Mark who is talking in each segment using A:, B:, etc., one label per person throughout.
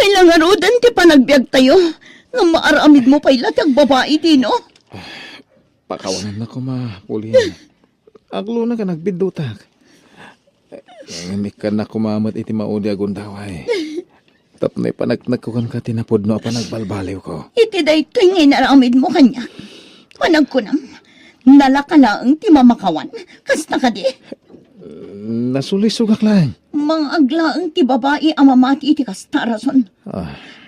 A: Kailangan rodan ti panagbiag tayo. Nga maaramid mo pa'y latag babae din, no?
B: Pakawanan na ko Pauline. Aglo na ka nagbidutak. Ngayon ka na kumamat iti maudi agundaway. Tapnay panagnakukan ka tinapod no pa nagbalbaliw ko.
A: Iti daytoy ngay naramid mo kanya. Panag ko nang nalakalaang ti mamakawan. Kasta ka di.
B: Nasulisugak lang.
A: Mga aglaang ti babae amamati iti kasta rason.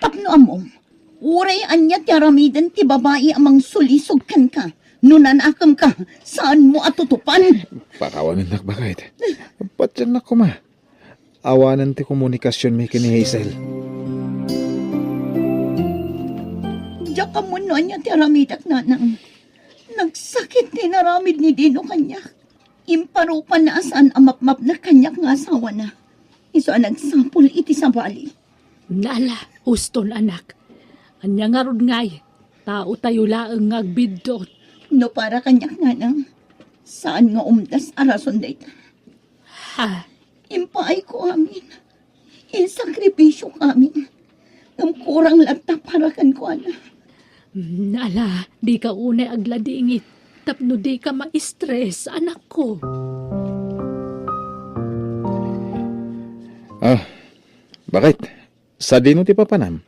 A: Tapno amom. Uray anya ti aramidan ti babae amang sulisog kan ka. Nunanakam ka. Saan mo atutupan?
B: Pakawanan na bakit? Ba't yan na awanan ti komunikasyon may kini Hazel.
A: Diya ka mo na niya ti aramidak nanang. Nagsakit ti naramid ni Dino kanya. Imparupan na asan amap-map na kanyak nga asawa na. Iso ang nagsapul iti sa bali.
C: Nala, huston anak. Anya nga rod ngay. Tao tayo laang ngagbidot.
A: No para kanyak nanang. Saan nga umdas arason dayta?
C: Ha?
A: Impaay ko amin. Insakripisyo amin. Ang kurang lata para kan ko ana.
C: Nala, di ka unay agladingit. Tapno di ka ma-stress, anak ko.
B: Bakit? Sa dino ti papanam?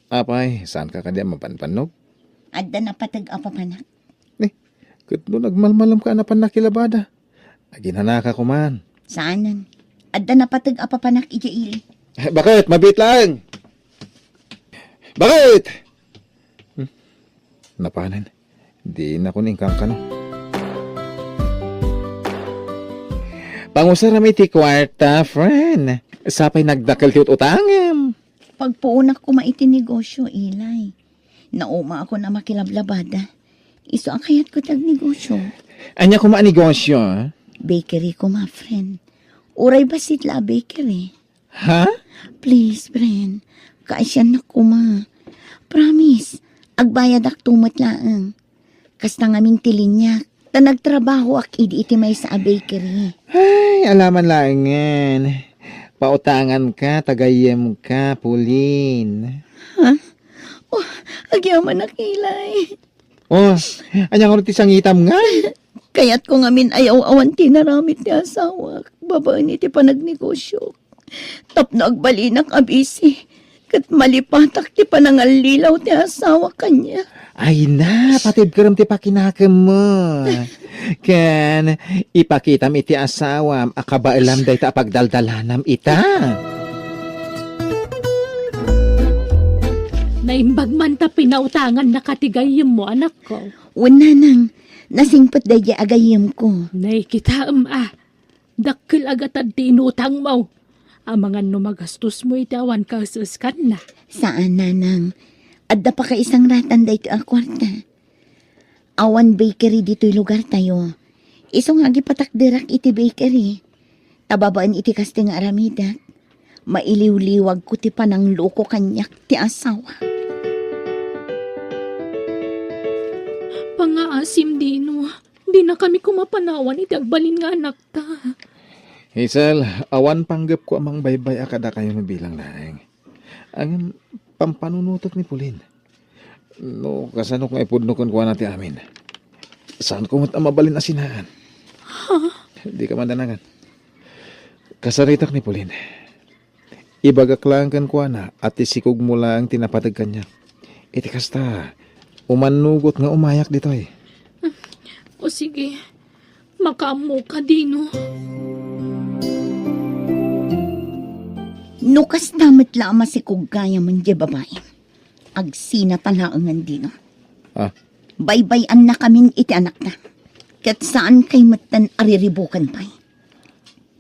B: Apay, saan ka kadya mapanpanog?
A: Adda na patag apapanak.
B: Katno nagmalmalam ka na panakilabada. Aginhanaka ko man.
A: Saanan? Adda na patag apapanak ijaili.
B: Bakit? Mabit lang! Bakit? Napanan. Di na ko ningkang ka no. Pangusarami ti kwarta, friend. Sapay nagdakal ti utangem.
A: Pagpuunak ko maitinegosyo, Ilay. Nauma ako na makilablabada. Iso ang kayat ko tagnegosyo.
B: Anya ko maanegosyo, ha?
A: Bakery ko, ma, friend. Uray ba sitla bakery?
B: Ha?
A: Please, friend. Kaasyan na ko, ma. Promise. Agbayad ak tumot laang. Kasta ngaming tilinyak. Ta nagtrabaho ak iti may sa bakery.
B: Ay, alaman lang yan. Pautangan ka, tagayem ka, Pauline.
A: Ha? Oh, agyaman na kilay.
B: Oh, anyang ti sangitam nga.
A: Kaya't ko ngamin ayaw-awan tinaramit ti asawa. Babaan iti panagnegosyo. Tapno agbalinak abisi. Kat malipatak ti panangalilaw ti asawa kanya.
B: Ay na, patid karam ti pakinakam mo. Kan, ipakitam iti asawam, akabailam day ta pagdaldalanam ita.
C: Naimbag man ta pinautangan na katigayim mo, anak ko.
A: Una nang, nasingpat daya agayim ko.
C: Naikitaam Dakil agatad ti inutang mo. Amangan no magastos mo itawan ka suskan na.
A: Saan nanang? Adda pa ka isang ratan dito ang kwarta. Awan bakery dito'y lugar tayo. Isong agi patakdirak iti bakery. Tababaan iti kasti nga aramidak. Mailiw-liwag ko ti panang loko kanyak ti asawa.
C: Pangaasim dino. Di na kami kumapanawan iti agbalin nga anak ta.
B: Hazel, awan panggap ko amang baybay akada kayo mabilang laeng. Ang pampanunutot ni Pauline. No, kasano kung ipudnukon ko natin amin. Saan ko mabalin asinaan?
C: Ha?
B: Di ka mandanagan. Kasaritak ni Pauline. Ibagak lang kan ko na at isikog mo lang tinapatag kanya. Iti kasta, umanugot nga umayak dito eh.
C: O sige, makamo ka dino.
A: Nukas damat lama si kugaya man di babae. Agsina talaangan dino. Baybayan na kaming iti anak na. Kat saan kay matan ariribukan pa'y.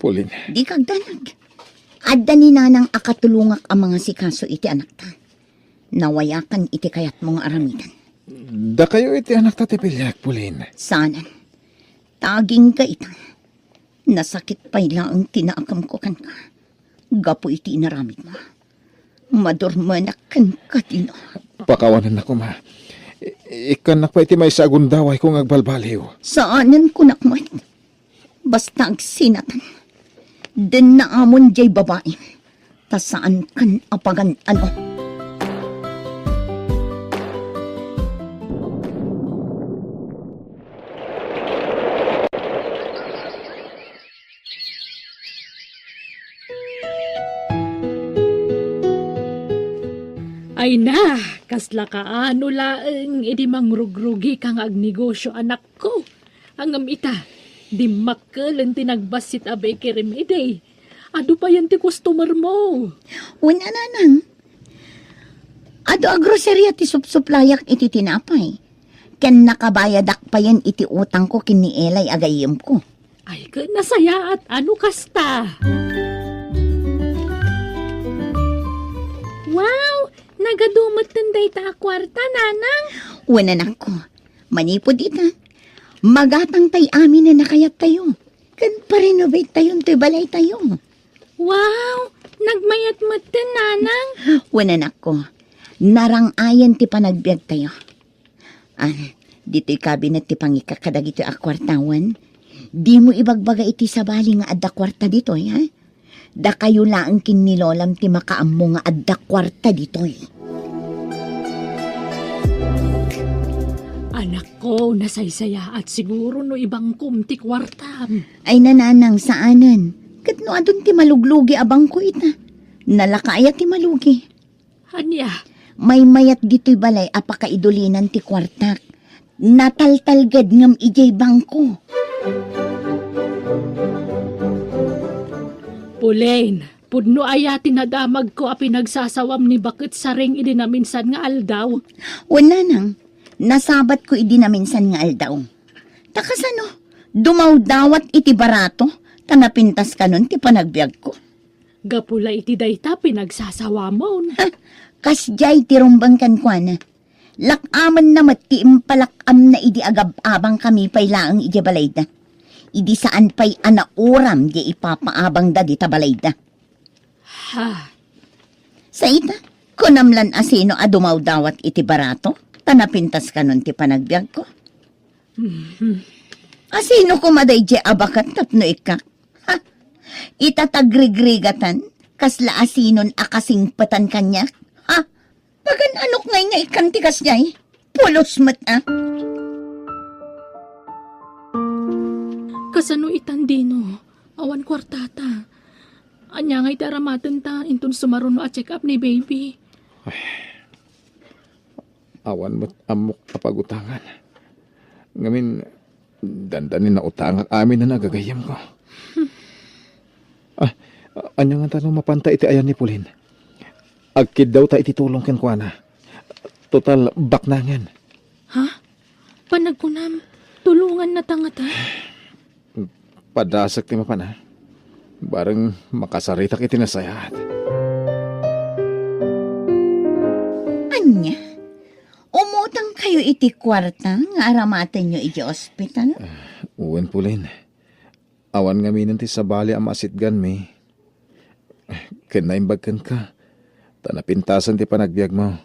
B: Pauline.
A: Di kagdanag. Adda ni nanang akatulungak ang mga sikaso iti anak ta. Nawayakan iti kayat mong aramidan.
B: Da kayo iti anak tatipilyak, Pauline.
A: Sanan. Taging ka ita. Nasakit pa'y laang tinaakam ko kan ka. Gapo iti inaramid mo. Madurmanak kan ka dino.
B: Pakawanan ako ma. Ikanak pa iti may sagundaway kong agbalbaliw.
A: Saanan ko nakmat. Basta agsinatan. Den na amon jay babae. Ta saan kan apagan ano?
C: Ay na, kasla ka ano laeng idi mangrugrugi kang agnegosyo anak ko. Ang amita, di makkalan tinagbasit a bakery ide. Ado pa yan ti customer mo.
A: Wala na nang. Ado a grocery ti supsuplayak iti tinapay. Ken nakabayadak pa yan iti utang ko kini Elay agayem ko.
C: Ay ka nasaya at ano kasta. Wow! Nagadumot tanday ta kwarta, nanang.
A: Wala na ko. Manipod ita. Magatang tay amin na nakayat tayo. Kan pa-renovate tayo ti balay tayo.
C: Wow! Nagmayat mo din, nanang.
A: Wala na ko. Narangayan ti panagbiag tayo. Dito'y kabinet ti pangikakadag ito akwartawan. Di mo ibagbaga iti sabali nga adda kwarta dito'y, ha? Da kayo laang kinilolam ti makaammo nga adda kwarta dito'y.
C: Anak ko, nasaysaya at siguro no ibang kumti kwartam.
A: Ay nananang saanan. Kat no adun ti maluglugi abang ko ita. Nalakaya ti malugi.
C: Hanya,
A: May mayat dito'y balay apakaidulinan ti kwartak. Nataltalgad ngam ijay bangko.
C: Pulain, pudno aya tinadamag ko a pinagsasawam ni bakit saring idi na minsan nga aldaw.
A: Wala nang. Nasabat ko idi na minsan nga aldaw. Takas ano, dumaw dawat iti barato, tanapintas ka nun ti panagbiag ko.
C: Gapula iti dayta pinagsasawamon.
A: Kasjay ti rumbang kankwana. Lakaman na mati impalakam na idi agab-abang kami pay laang iti balayda. Idi saan pay anauram di ipapaabang da di tabalayda.
C: Ha,
A: Sa ita, kunamlan asino adumaw dawat iti barato, tanapintas ka nun ti panagbiag ko. Asino kumaday di abakat tapno ikak? Ha? Itatagrigrigatan, kasla asinon akasingpatan kanyak? Ha? Bagan anok ngay nga ikang tikas niyay? Pulos mat ah.
C: kasano itandino, awan kwartata. Anya nga'y taramatan ta, intun sumaruno a check up ni baby.
B: Awan mo't amok kapagutangan. Ngamin, dandanin na utang amin na nagagayam ko. Anya nga tanong mapanta iti ayan ni Pulin. Agkid daw ta iti tulong ken kuana. Total baknangan.
C: Ha? Panagkunam, tulungan na tangata.
B: Padasak ti mapana. Bareng makasaritak iti nasayat.
A: Anya? Umutang kayo iti kwarta nga aramatan nyo iti ospital?
B: Uwan Pulin. Awan nga minan ti sabali ang masitgan mi. Kinaimbagkan ka. Tanapintasan ti panagbiag mo.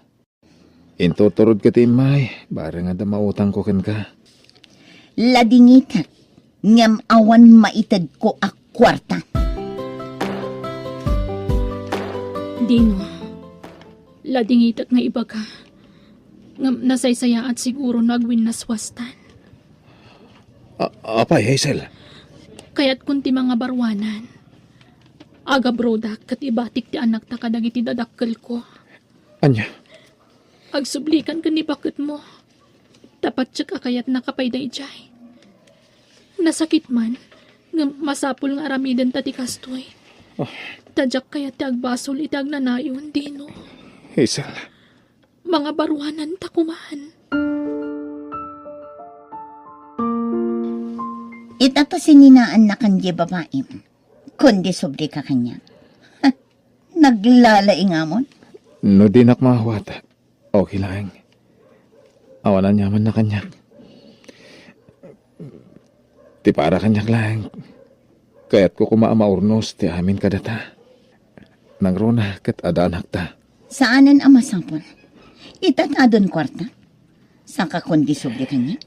B: Intuturod ka ti imay. Bareng nga da mautang ko ken ka.
A: Ladingitat, ngam awan maitad ko a kwarta.
C: Dino, ladingitat nga iba ka. Ngam nasaysaya at siguro nagwin naswastan.
B: Apay, Hazel.
C: Kaya't kunti mga barwanan. Aga brodak kat ibatik ti anak ta kadag iti dadakkel ko.
B: Anya?
C: Agsublikan ka ni bakit mo. Tapat siya kakayat nakapayday jay. Nasakit man, ngam masapul nga aramidan ta ti kastoy. Tadyak kaya ti agbasol iti agnanayon, Dino.
B: Hazel.
C: Mga barwanan ta kumahan.
A: Itata sininaan na kanji babae. Kundi sobre ka kanya. Ha, naglalai nga mo.
B: No di nakmahawat. Okay lang. Awanan yaman na kanyak. Ti para kanyak lang. Kaya't ko kumaamaurnos ti amin kadata. Nang rona kat ada anak ta.
A: Saanan ang masapol? Itatadon kwarta? Saka kundi sobre kanya?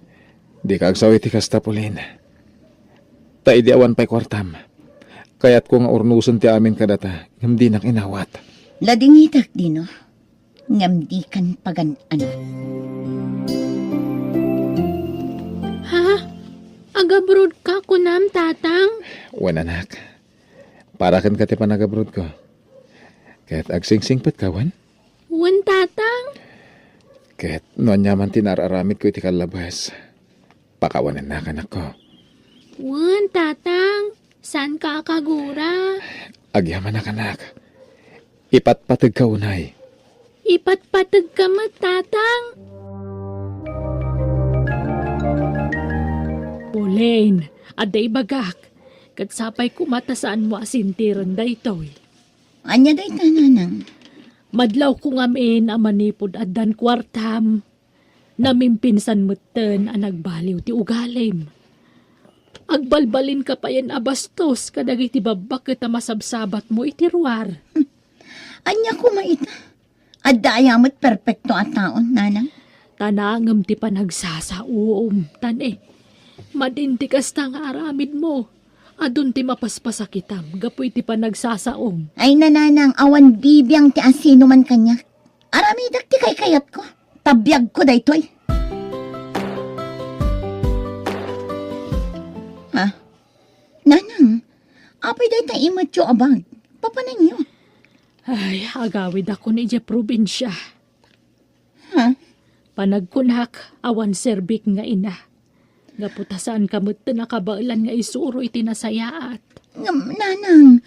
B: Di ka agsawi ti kasta Pulin. Ta idi awan pa'y kwartam. Kaya't ko nga urnuson ti amin kadata, hindi na kinawat.
A: Ladingitak dino. Ngamdi kan pagan-ano.
C: Ha? Agabrod ka kunam, tatang?
B: Wan anak, para kan ka ti panagabrod ko. Kaya't agsingsingpet ka, wan?
C: Wan, tatang?
B: Kaya't noon yaman tinararamid ko iti kalabas. Pakawanan na kanak ko.
C: Wan, tatang? Saan ka akagura?
B: Agyaman na kanak. Ipatpatag ka unay.
C: Ipatpatag ka mat, tatang? Pauline, aday bagak. Katsapay kumatasaan mo asintiran da ito.
A: Anya day tananang.
C: Madlaw ko ngamin ang manipod at dan kwartam. Namimpinsan mutten ang nagbaliw ti ugalim. Agbalbalin ka pa yan abastos kadag iti babak kita masabsabat mo iti ruwar.
A: Anya ko maita. Adda ayamot perpekto at taon, nanang.
C: Tanangam ti panagsasauom, tane. Madintikas ta nga aramid mo. Adun ti mapaspasakitam, gapoy ti panagsasaom.
A: Ay nananang awan bibiyang ti asino man kanya. Aramidak ti kay kayat ko. Tabiyag ko daytoy. Ha? Nanang, apay day ta imatyo abag. Papanan nyo.
C: Ay, agawid ako ni je probinsya.
A: Ha?
C: Panagkunak, awan serbik nga ina. Gaputasan kamot na nakabailan nga isuro iti nasayaat.
A: Nanang,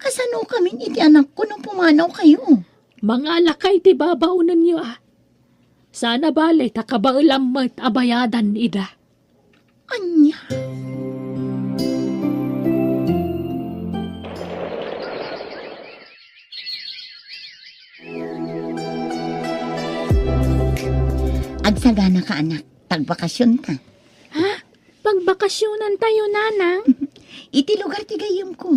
A: kasano kami iti anak ko nung pumanaw kayo?
C: Mga lakay ti babaunan niyo ah. Sana bale takabailan mo't abayadan ida.
A: Anya? Agsagana ka anak, tagbakasyon ka.
C: Ha? Pagbakasyonan tayo, nanang?
A: Iti lugar ti gayam ko.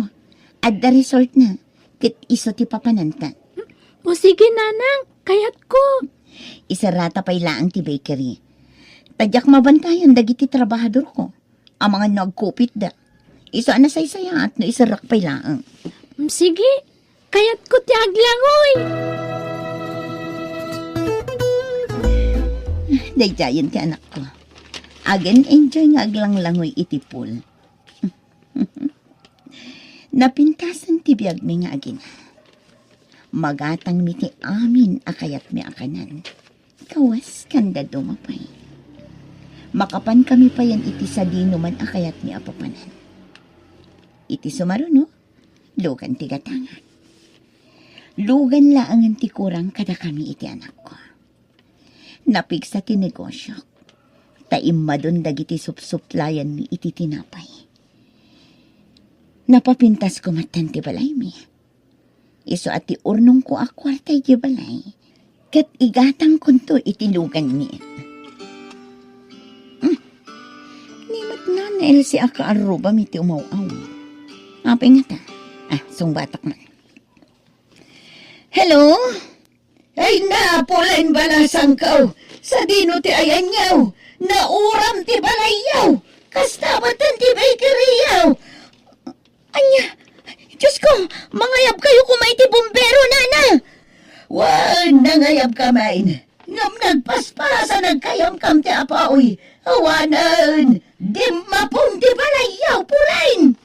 A: At the resort na, kit iso ti papananta.
C: O sige, nanang, kayat ko.
A: Isarata pa'y laang ti bakery. Tadyak mabantayan dagiti trabahador ko. Ang mga nagkupit da. Iso anasay-saya at no isarak pa'y laang.
C: Sige, kayat ko ti aglangoy.
A: Dayjayan ti anak ko. Again, enjoy nga aglang-langoy iti pool. Napintasan ti biyag mi nga agin. Magatang mi ti amin akayat mi akanan. Kawas kanda dumapay. Makapan kami pa yan iti sa dinuman akayat mi apapanan. Iti sumaruno, lugan ti gatangan. Lugan laangan ti kurang kada kami iti anak ko. Napigsa ti negosyo. Taimmadon dagiti supsuplayan mi iti tinapay. Napapintas ko matan ti balay mi. Iso ati urnong ko akwartay ti balay. Kat igatang kunto iti lugan mi. Nimat na nail si aka aruba mi ti umaw-aw. Apay nga ta. Sungbatak man. Hello? Ay na, pulain balasang kao. Sa dino ti ayan yaw. Nauram ti balayaw. Kastabatan ti bakery yaw. Anya, Diyos ko, mangayab kayo kumay ti bumbero, nana. Wan, nangayab kamain. Ngam nagpaspasa nagkayam kam ti apaoy. Awanan, di mapong ti balayaw, pulain.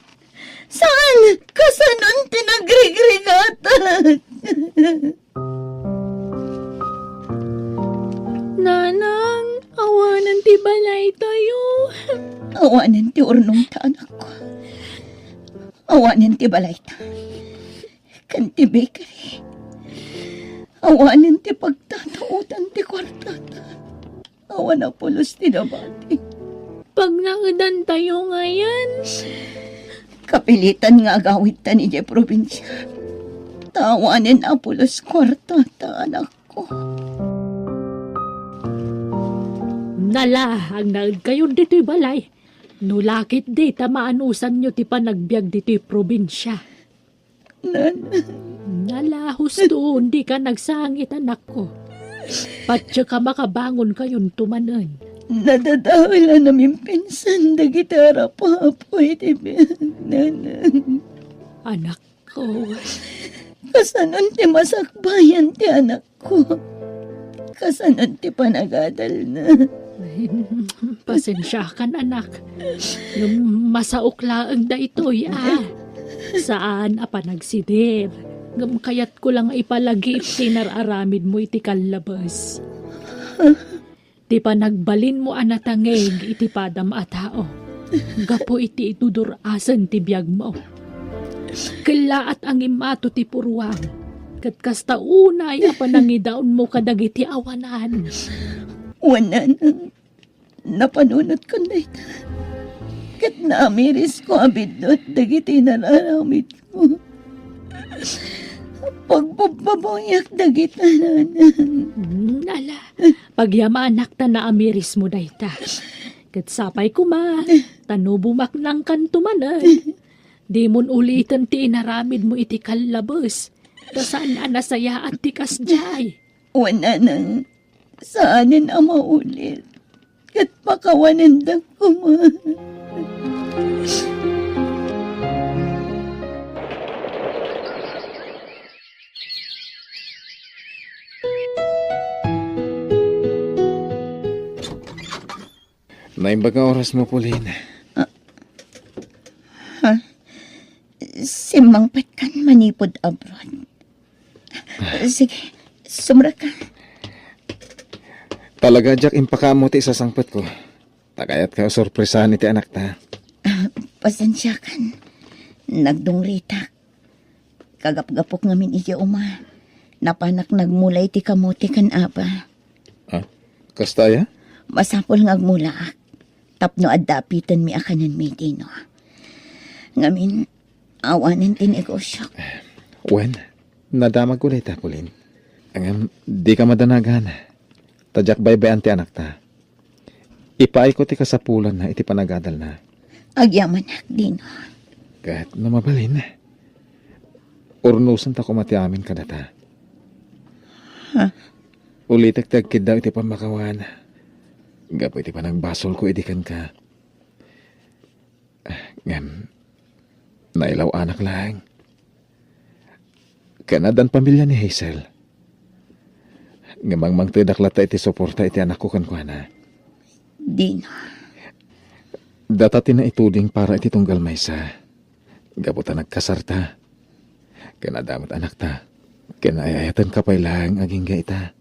A: Saan? Kasanon ti nagrigregatan?
C: Nanang, awanan ti balay tayo.
A: Awanan ti urnong ta, anak ko. Awanan ti balay ta. Kan ti bakery. Awanan ti pagtatautan ti kwartata. Awan na pulos ti nabati.
C: Pag nangadan tayo ngayon,
A: Kapilitan nga agawit ta ni Jay Provincia. Tawanin na pulos kwartata, anak ko.
C: nala ang nagkayon dito'y balay. Nulakit di tamaanusan nyo ti panagbiag dito'y probinsya. Nala, husto, hindi ka nagsangit anak ko. Patya ka makabangon kayon tumanan.
A: Nadadawila namin pinsan da gitara pa po iti
C: anak ko.
A: Kasanon ti masakbayan ti anak ko. Kasanon ti panagadal na.
C: Pasensya kan anak. Yung masaukla ang da ito'y Saan apa nagsidir? Ngam kayat ko lang ipalagi iti nararamid mo iti kalabas. Ti pa nagbalin mo anatangeg iti padam a tao. Gapo iti itudurasan ti biyag mo. Kala at ang imato ti purwang. Kat kasta unay apa nangidaon mo kadagiti awanan.
A: Wanan ang napanunot ko na ito. Kat naamiris ko abidot dagiti nararamid ko. Pagpapaboyak dagiti nanan.
C: Ala, pagyamanak ta na amiris mo dayta. Kat sapay kuma, tanubumak ng kantumanan. Di mon ulitan ti inaramid mo iti kalabas. Ta saan anasaya at ti kasjay.
A: Wanan ang saanin ang maulit. Kat pakawanan da kuma.
B: Naimbaga oras mo, Pauline.
A: Simangpat kan manipod abroad. Sige, sumra ka.
B: Talaga, Jack, impaka mo ti sasangpet ko. Takayat ka sorpresahan iti anak ta.
A: Pasensya kan. Nagdungrita. Kagap-gapok ngamin iti uma. Napanak nagmulay ti kamote kan aba.
B: Kastaya?
A: Masapol ngagmulaak. Tapno addapitan mi akanan mi dino. Ngamin, awanan ti negosyo.
B: Wen, nadamag ko na ita, Pauline. Ang di ka madanagan. Tadyak baybayan ti anak ta. Ipaay ko ti kasapulan na iti panagadal na.
A: Agyaman dino.
B: Kahit namabalin. Urnusan ta kumati amin kadata. Ulitek tagkid daw iti pamakawan. Gapo iti panagbasol ko idikan ka. Ngam, nailaw anak lang. Kanadan pamilya ni Hazel. Ngamang mangtidaklata iti suporta iti anak ko kankwana.
A: Dino.
B: Data ituding para iti tunggal maysa. Gapo ta nagkasarta. Kanadamat anak ta. Kanayayatan kapay lang aging gaita.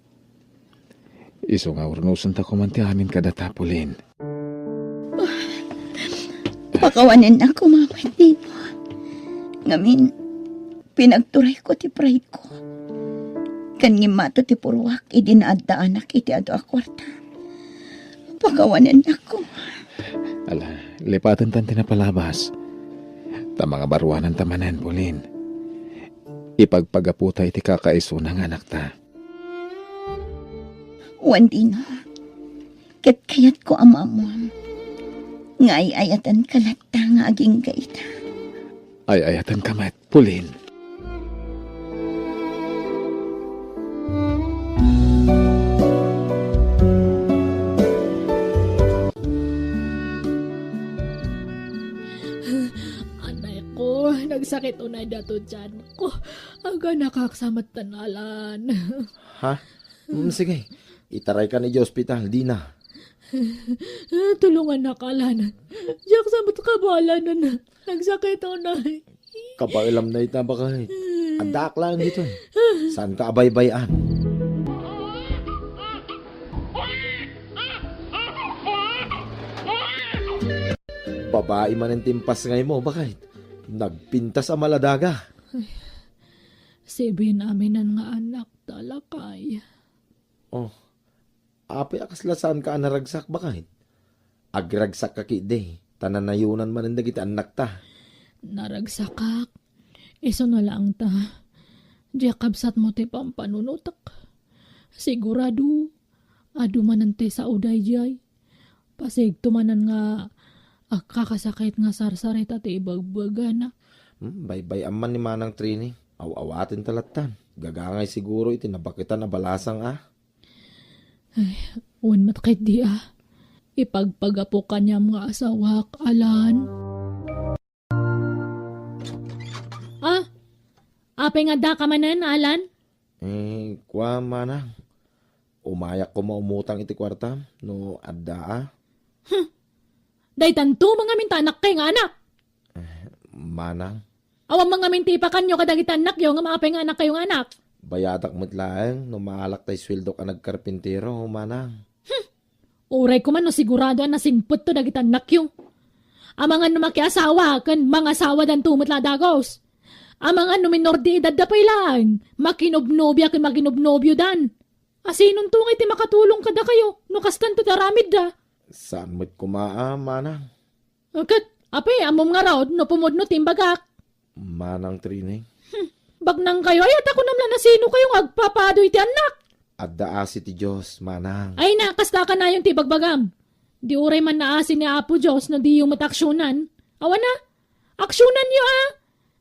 B: Iso nga urnusan ta kumanti amin kadata, Pauline.
A: Pakawanan ako, mama, dino. Ngamin, pinagturay ko ti pride ko. Kanyimato ti purwak, idinaadda anak iti ado akwarta. Pakawanan ako.
B: Ala, lipatan tan tinapalabas. Ta mga baruanan tamanan, Pauline. Ipagpagaputa iti kakaiso ng anak ta.
A: Wandino, ket kayat ko amamon. Ngay-ayatan kalata nga aging gaita.
B: Ay ayatan kamat, Pauline.
C: Anay ko, nagsakit unay dato dyan ko. Aga nakaksamat tanalan.
D: Ha? Sige. Itaray ka ni di ospital, di na.
C: Tulungan na kalanan. Diyak sa matkabalanan na. Nagsakit unay.
D: Kapailam na ita baka. Adak lang dito. Saan ka abay-bayan? Babae man ang timpas ngay mo, bakit? Nagpintas ang maladaga.
C: Sabi namin ang nga anak talakay.
D: Oh, apay akaslasan ka anaragsak, bakit? Agragsak ka kide, tananayunan man ang dagiti anak ta.
C: Naragsakak. Iso na lang ta. Diyak kabsat mo ti pampanunutak. Sigurado. Adu manante sa uday jay. Pasig tumanan nga kakasakit nga sarsarit at ibagbaga na.
D: Baybay aman ni manang training. Aw-awatin talatan. Gagangay siguro iti nabakitan na balasang
C: Uwan matkit di Ipagpagapo kanya mga asawak, alan. Apay nga da ka manan, Alan?
D: Kwa manang. Umayak ko maumutang iti kwarta, no adda
C: Day tanto mga mintanak kay nga anak.
D: Manang,
C: Awang mga minti pa kanyo kadagit anak yo nga maapay nga anak kayong anak.
D: bayadak mo't laeng, no maalak tay sweldo ka nagkarpintero, manang.
C: Uray ko man no sigurado na singput to dagit anak yo. Amangan no makiasawa kan mga asawa dan tumot la dagos. Amangan no minor de edad da pay lang. Makinobnobya kan makinobnobyo dan. Asinon tungay ti makatulong kada kayo no kastan to daramid da.
D: Saan mo't kumaa, manang?
C: Kat, apay, amom nga raw, no pumod no timbagak.
D: Manang Trineng.
C: Bagnang kayo, ayat ako namla na sino kayong agpapadoy ti anak.
D: Adda asi ti Diyos, manang.
C: Ay na, kasta ka na yung tibagbagam. Di uray man naasin ni Apo Diyos na di yung mataksyonan. Awa na, aksyonan nyo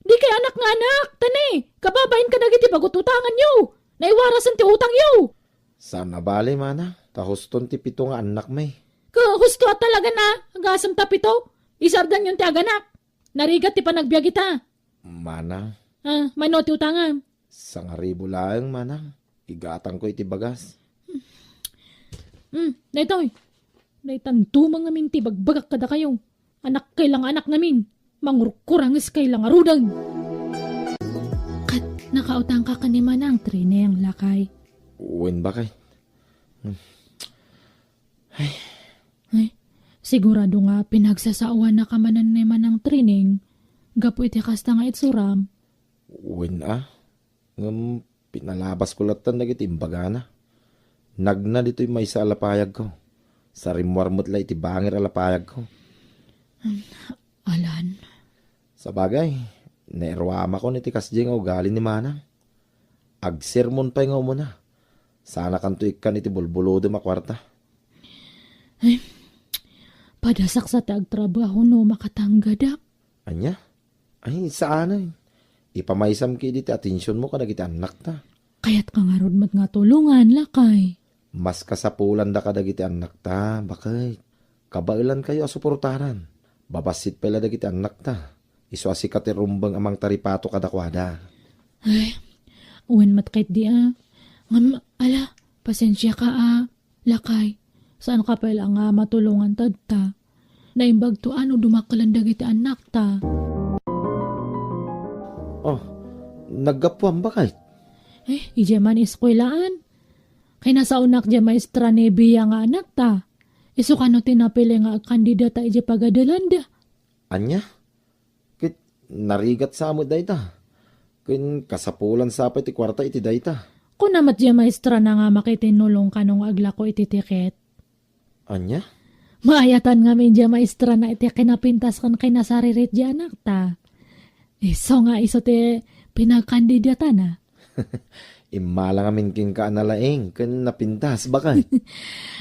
C: Di kay anak nga anak, tani, kababain ka nagiti pagututangan nyo. Naiwarasan ti utang nyo.
D: Saan nabali, manang? Tahuston ti pito nga anak may.
C: Husto at talaga na, agasam tapito. Isardan yung ti aganak. Narigat ti panagbiag kita.
D: Manang,
C: Mano ti utangan.
D: sangaribo laeng, manang. Igatang ko iti bagas.
C: Daytoy. Daytanto mga minti bagbagak kada kayo. Anak kailang anak namin. Mangurkurangis kailang arudan. Kat nakautang ka kanima ng trine ang lakay.
D: Uwin ba kay?
C: Ay, sigurado nga pinagsasauan na kamanan naman ng trining. Gapo iti kasta nga itsuram.
D: Uwin Ngam, pinalabas ko latan nagiti imbaga na. Nagna dito'y may sa alapayag ko. Sa rimwarmot la iti bangir alapayag ko.
C: Alan.
D: Sa bagay, nairwama ko niti kasdi nga ugali ni Manang. Agsermon pa nga muna. Sana kanto ikan iti bulbulo makwarta.
C: Padasak sa tagtrabaho no makatanggadak.
D: Anya? Ay, saan ay? Ipamaysam ki diti atensyon mo kadag iti anak ta.
C: Kaya't ka nga rod nga tulungan, lakay.
D: Mas kasapulan da kadag iti anak ta. Bakit? Kabailan kayo asuportaran. Babasit pala dagiti anak ta. Iso asikat rumbang amang taripato kadakwada.
C: Ay, uwan matkait di ala, pasensya ka lakay. Saan ka pala nga matulungan tadta? Naimbag to ano dumakalan dagiti anak ta.
D: Oh, naggapuan ba kahit?
C: Ije man iskwelaan. Kay nasa unak dya maestra ni Bia nga anak ta. Iso kano tinapili nga kandidata ije pagadalanda.
D: Anya? Kit narigat sa amo dayta. Kin kasapulan sa iti kwarta iti dayta.
C: Kung namat dya maestra na nga makitinulong kanong agla ko iti tiket.
D: Anya?
C: Maayatan nga medya maestra na iti kinapintas kan kay nasaririt dya anak ta. Iso nga iso ti pinagkandidata na.
D: Imala nga minking ka analaeng kin napintas bakay.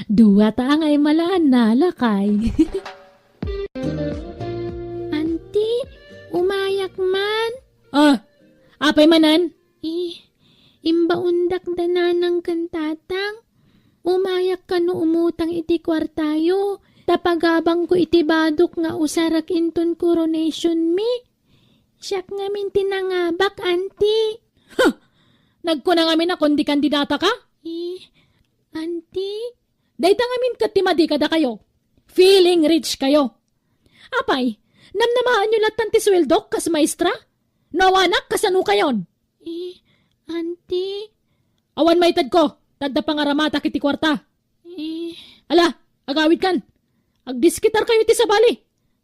C: Dua ta ang ay malaan na lakay. Auntie, umayak man. Apay manan? Imbaundak dananang kantatang. Umayak ka no umutang iti kwartayo. Tapagabang ko iti badok nga usarak inton coronation mi. Siyak nga min tinangabak, auntie. Nagkuna nga min na kundi kandidata ka? Auntie? Dahita nga min katimadi kada kayo. Feeling rich kayo. Apay, namnamaan nyo lahat ti sweldo kas maestra? Nawanak kasano kayon? Auntie? Awan maitad ko. Tadda pangaramata kiti kwarta. Ala, agawid kan. Agdiskitar kayo ti sabali.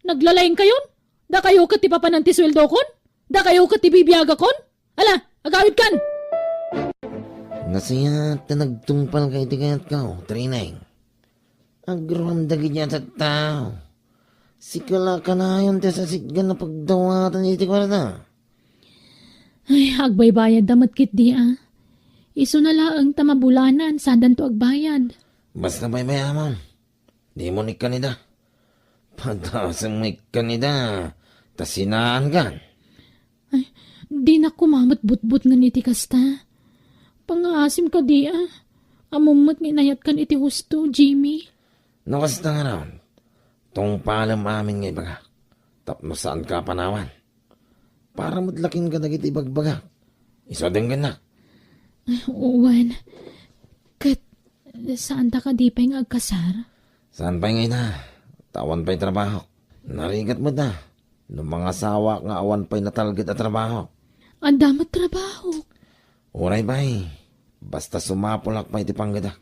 C: Naglalaing kayon? Da kayo ka ti papanan ti sweldo kon? Da kayo ka ti bibiyaga kon? Ala, agawid kan.
E: Nasiyat na nagtungpal kay tigayat ka, Trineng. Agramdagi niya sa tao. Sikala ka na yun sa siggan na pagdawatan iti kwarta.
C: Ay, agbaybayad damat kit di Iso na laang tamabulanan, sandan to agbayad.
E: Basta may mayaman. Di mo ni kanida. Patasang may kanida. Tasinaan ka.
C: Di na kumamot but-but nga niti kasta. Pangaasim ka di Amumot nginayat kan iti husto, Jimmy.
E: Nakasta nga raon. Tong palam amin ngay baga. Tapno saan ka panawan. Para matlakin ka dagit ibagbaga.
D: Iso denggan na.
C: Uwan, kat saan ta ka di pa yung agkasar?
D: Saan pa ngay na? Tawan pa'y trabaho. Narigat mo na. Nung mga sawa nga awan pa'y natalgit at trabaho.
C: Ang damot trabaho.
D: Uray ba'y. Basta sumapulak pa'y tipanggadak.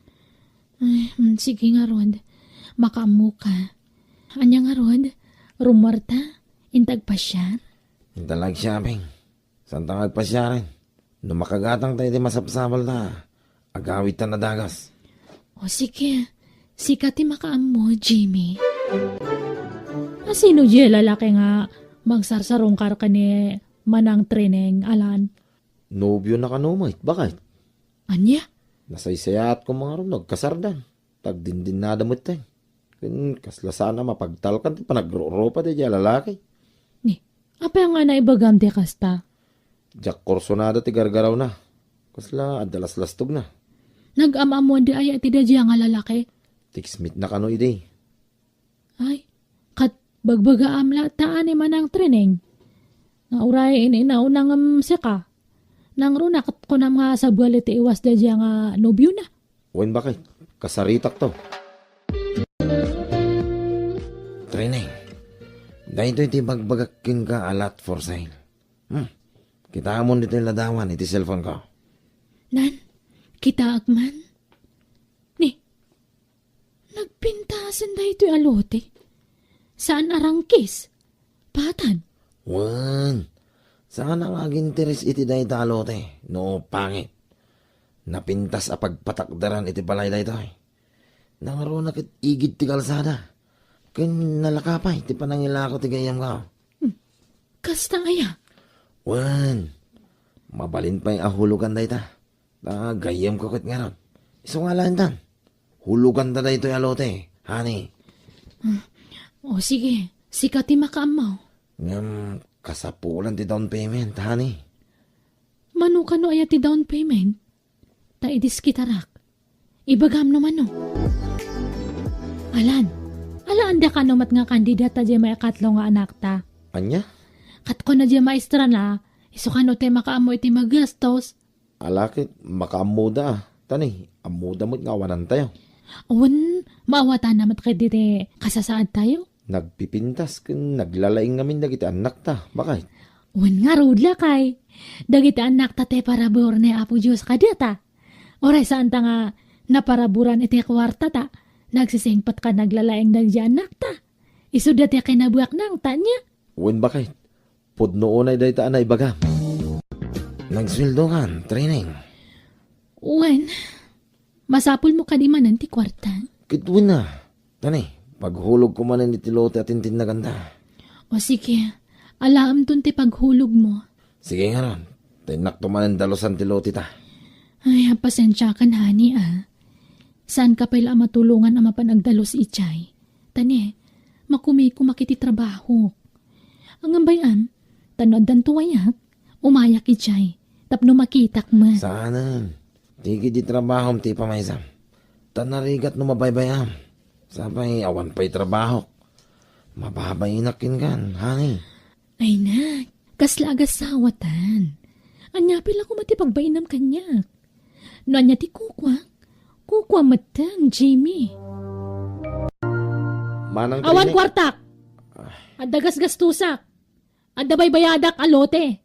C: Ay, sige nga, Rod. Makaamu ka. Anya nga, Rod? Rumarta? Intag pa siya?
D: Intalag siya, Ping. Saan tangag pa siya rin? Nung makagatang tayo di masapsabal na. Agawit ta na dagas.
C: O sige, sikat ti makaamu, Jimmy. Sino di lalaki nga magsarsarong kar ka ni manang treneng, Alan?
D: Nobyo na kanumait. Bakit?
C: Anya?
D: Nasaysayat ko mga ron, nagkasardan. Tagdindin na damot tayo. Kasla sana mapagtalkan, ti panagro-ropa di lalaki.
C: Ni, apa nga na ibagam di kasta?
D: Jack Corsonada ti gargaraw na. Kasla adalas-lastog na.
C: Nag-amamuan di ay ti dadya nga lalaki.
D: Tiksmit na kano ide.
C: Ay, kat bagbaga amla taan ni manang treneng. Nga uray inaunang sika. Nang runak ko na mga sabwal iti iwas dadya nga nobyo na.
D: Wen bakit? Kasaritak to. Training. Dahito iti bagbagaking ka alat for sale. Kita mo dito yung ladawan iti cellphone ko.
C: Nan, kita agman. Ni, nagpintasan da ito'y alote. Saan arangkis? Patan.
D: Wen. Saan ang aginteres iti dahi talote? No, pangit. Napintas a pagpatakdaran iti balay dahi tayo. Nangaro na kit igid ti kalsada. Kin nalakapay, ti panangilako ti gayam ka.
C: Kasta aya.
D: Wen, mabalin pa yung ahulugan dahi ta. Gayam ko kit nga ron. Iso nga lang tan. Hulugan ta dahi ito yung alote, honey.
C: O sige, sikati makaamaw.
D: Ngam, kasapulan ti down payment, honey.
C: Mano ka no aya ti down payment? Ta idis kitarak. Ibagam no mano. Alaan da ka no mat nga kandidata di may katlo nga anak ta.
D: Anya?
C: Kat ko na di maestra na, iso ka no te makaamo iti magastos.
D: Alakit, makaamuda. Tani, amuda mo't nga wanan tayo.
C: Awan, maawata naman kay diti kasasaad tayo.
D: Nagpipintas kun naglalaing ngamin dagiti anak ta. Bakit?
C: Awan nga rudla kay. Dagiti anak ta te parabor ni Apo Diyos kadata. Oray saan ta nga naparaburan iti kwarta ta. Nagsisingpat ka naglalaing dagiti anak ta. Iso dati kinabuak ng tanya.
D: Wen bakit? Pudno unay dahi ta anay bagam. Nagswildo kan, training.
C: Awan, masapul mo ka di man ti kwarta.
D: Kitwin na. Tani, paghulog ko man ni tilote at tintin na ganda.
C: O sige, alaam dun ti paghulog mo.
D: Sige nga ron. Tinak to man ang dalosan tilote ta.
C: Ay, pasensya ka na, honey, ah. Saan ka pala matulungan ang mapanagdalos ichay? Tani, makumiko makiti trabaho. Ang ambayan, tanodan tuwayak, umayak ichay, tapno makitak mo.
D: Sana. Tigi di trabaho ti pamaysam. Tanarigat no mabaybayam. Sabay awan pa'y trabaho. Mababay inakin kan, honey.
C: Ay nak, kasla agasawatan. Anya pila ko matipagbainam kanya. No anya ti kukwa matang, Jimmy.
D: Manang
C: Awan
D: training.
C: kwartak! Adagas gastusak! Adabaybayadak alote!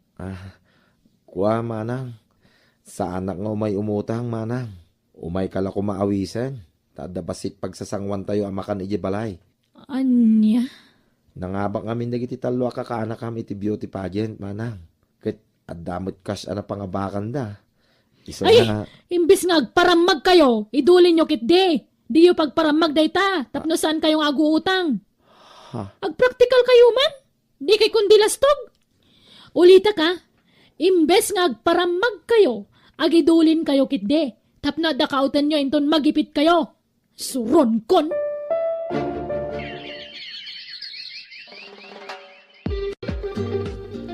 D: Kuha, manang. Sa anak nga umay umutang, manang. Umay kala ko maawisan. Tadabasit pagsasangwan tayo amakan iji balay.
C: Anya?
D: Nangabak ngamin dagiti talo kakaanak kami iti beauty pageant, manang. Ket adamot cash ana pangabakan da. Iso
C: Ay!
D: na,
C: Imbis nga agparamag kayo, idulin nyo kit di. Di yung pagparamag dayta, tapno saan kayong aguutang.
D: ha,
C: Agpraktikal kayo man? Di kay kundi lastog. Ulita ka, imbes nga agparamag kayo, agidulin kayo kit di. Tapno dakautan nyo inton magipit kayo. Suron kon!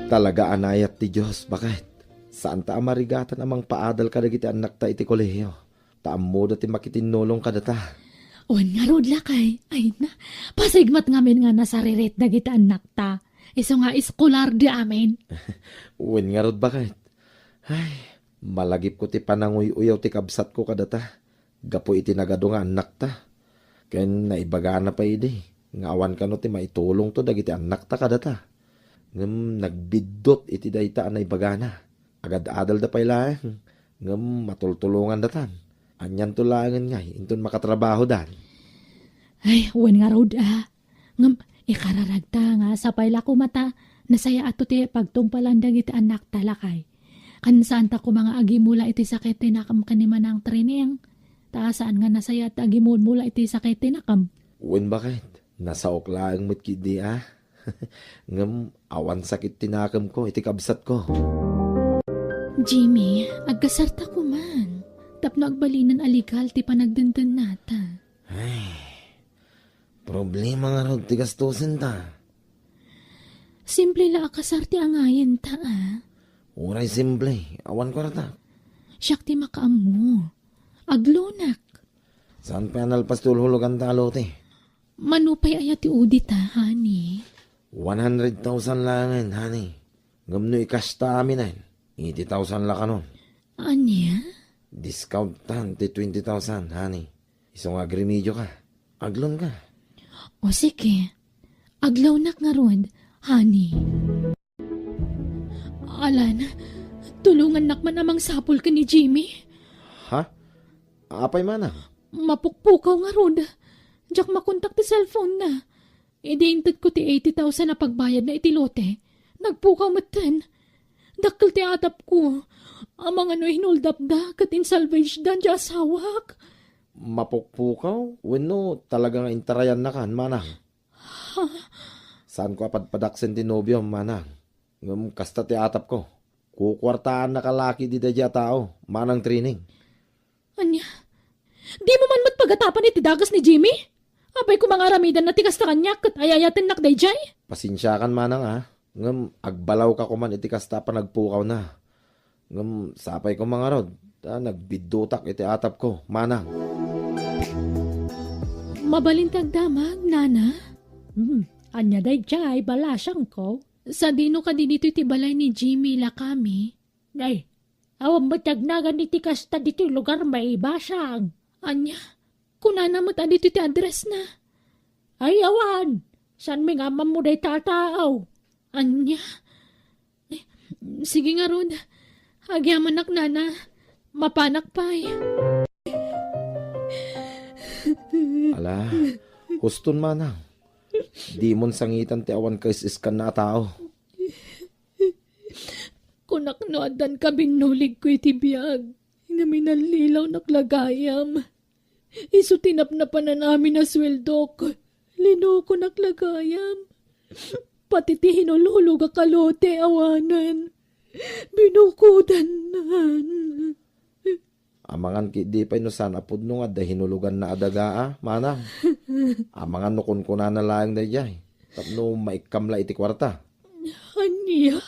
D: talaga anayat ti Diyos. Bakit? Saan ta amarigatan amang paadal ka dagiti anak ta iti kolehiyo? Taammo dati makitinulong ka data.
C: Wan nga rudla kay, ay na, pasigmat ngamin nga nasaririt dagiti anak ta. Iso nga iskolar di amin.
D: Uwin nga rod bakit? Malagip ko ti pananguy-uyaw ti kabsat ko kadata. Gapo iti nagado nga anak ta. Ken naibaga na pa idi. Ngawan ka no ti maitulong to dagiti anak ta kadata. Ngem nagbiddot iti dayta anay baga na. Agad adal da pay ngem matultulungan datan. Anyan tulangan nga, inton makatrabaho dan.
C: Ay, wen nga rod Ngam, ikararagta nga sa payla ko mata, nasaya ato ti pagtungpalandang iti anak talakay. Kan saan ta ko mga agimula iti sakit tinakam kanima ng training. Taasaan nga nasaya at agimul mula iti sakit tinakam.
D: Wen bakit? Nasa oklaang matkidi Ngem awan sakit tinakam ko, iti kabsat ko.
C: Jimmy, agkasarta ko man. Tapno agbalinan aligal ti panagdenden nata.
D: Problema nga raw ti gastusin ta.
C: Simple la akasarti angayen ta
D: Uray simple, awan ko rata.
C: Siyak ti makaamu. Aglonak.
D: Saan pa nalpas tulhulugan talo ti?
C: Manupay ayat ti udit honey.
D: 100,000 langan, honey. Ngam no ikasta amin 80,000 la kanon.
C: Anya?
D: Discount tan ti 20,000, honey. Isong agrimidyo ka. Aglon ka.
C: O sige. Aglonak nga rod, honey. Alan, tulungan nakman amang sapol ka ni Jimmy.
D: Ha? Apay mana?
C: Mapukpukaw nga rod. Diyak makontak ti cellphone na. Idiintad ko ti 80,000 na pagbayad na itilote. Nagpukaw matan. Dakkel ti atap ko. Amang ano hinuldap da, kat insalvage dan di asawak.
D: Mapukpukaw? Weno, talagang intarayan na kan, manang. Saan ko apadpadaksen ti nobyo, manang? Ngam kasta ti atap ko. Kukwartaan na kalaki di dadya tao, manang training.
C: Anya, di mo man matpagatapan iti dagas ni Jimmy? Abay ko mga ramidan na tikas ta kanya, kat ayayatin nakday jay.
D: Pasensya kan, manang Ngam agbalaw ka kuman iti kasta pa nagpukaw na. Ngam sapay ko mga rod, nagbidutak iti atap ko, manang.
C: Mabalintag damag, nana? Anya day jay, balasang ko. Sa dino ka din dito iti balay ni Jimmy lakami. Ay, awang matagnagan iti kasta dito lugar may basang. Anya, kunana mo ta dito iti address na. Ay, awan, saan may nga mo day tataaw? Anya, sige nga Rod, agyaman nana, mapanak pa'y.
D: Ala, huston manang. Di mon sangitan ti awan kaisiskan na tao.
C: Kunak no adan ka binulig ko iti biyag, nga minalilaw naklagayam. Isu tinapnapan na namin na sweldo ko, lino ko naklagayam. Pati ti hinulhulog a kalote awanan, binukudanan.
D: Amangan ki di pa inusan apod nung adda hinulugan na adagaa, manang. Amangan no kun kuna na lang da jay. Tapno maikamla iti kwarta.
C: Anya,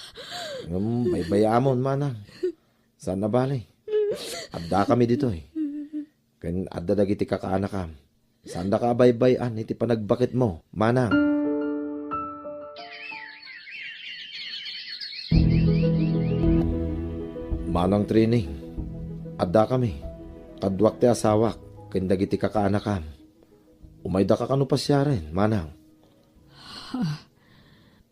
D: Bayamon, manang. Saan na bali? Adda kami dito Kan adda dagiti kakaanakam. Saan da ka baybayan iti panagbakit mo, manang? Manang training. Adda kami. Kadwak ti asawak. Ken dagiti kakaanakam. Umayda ka kanu pasyaren, manang.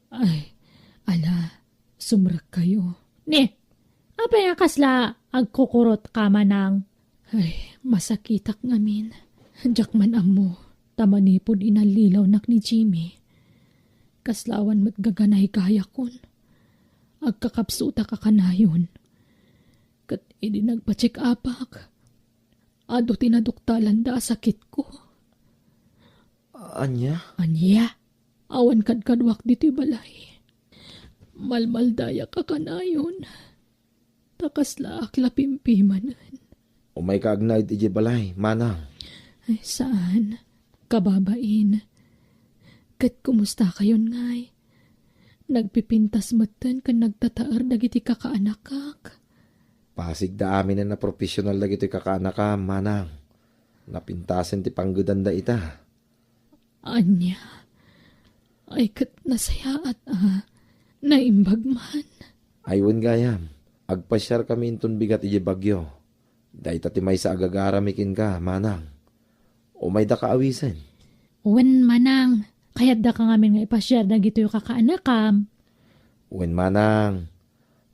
C: ay, ala, sumrak kayo. Ne, apay akasla agkukurot ka manang. Ay, masakitak ngamin. Diyak man amo, tamanipod inalilaw nak ni Jimmy. Kaslawan mat gaganay kaya kon. Agkakapsuta ka kanayon. Kat idi nagpa-check upak. Ado tinaduktalan da sakit ko.
D: Anya?
C: Anya, awan kadkadwak dito'y balay. Malmaldaya ka kanayon. Takasla akla pimpimanan.
D: Umay ka agnay iti balay, manang.
C: Ay, saan? Kababain. Kat kumusta kayon ngay? Nagpipintas matan kan nagtataar dagiti kakaanakak.
D: Pasig da amin na profesional dagiti kakaanaka, manang. Napintasen ti panggudanda ita.
C: Anya, ay kat nasaya at naimbag man.
D: Aywan gayam. Agpasyar kami inton bigat iji bagyo. Day tati may sa agagaramikin ka, manang. O may da kaawisen.
C: Wen manang, kayat da ka ngamin nga ipasyar na gito yung kakaanakam.
D: Uwin manang,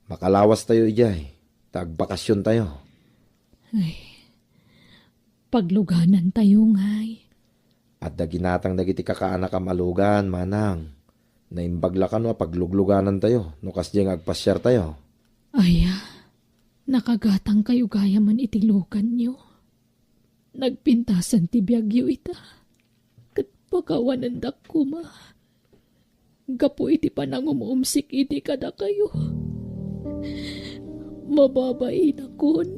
D: makalawas tayo ijay. Tagbakasyon tayo.
C: Pagluganan tayo ngay.
D: At daginatang dagiti kakaanak amalugan, manang. Naimbagla ka no, paglugluganan tayo. No kasdiyang agpasyar tayo.
C: Aya, nakagatang kayo gaya man itilukan nyo. Nagpintasan ti biyagyo ita. Kat pakawanan da kuma. Gapo iti panangumumsik iti kada kayo. Mababain akon.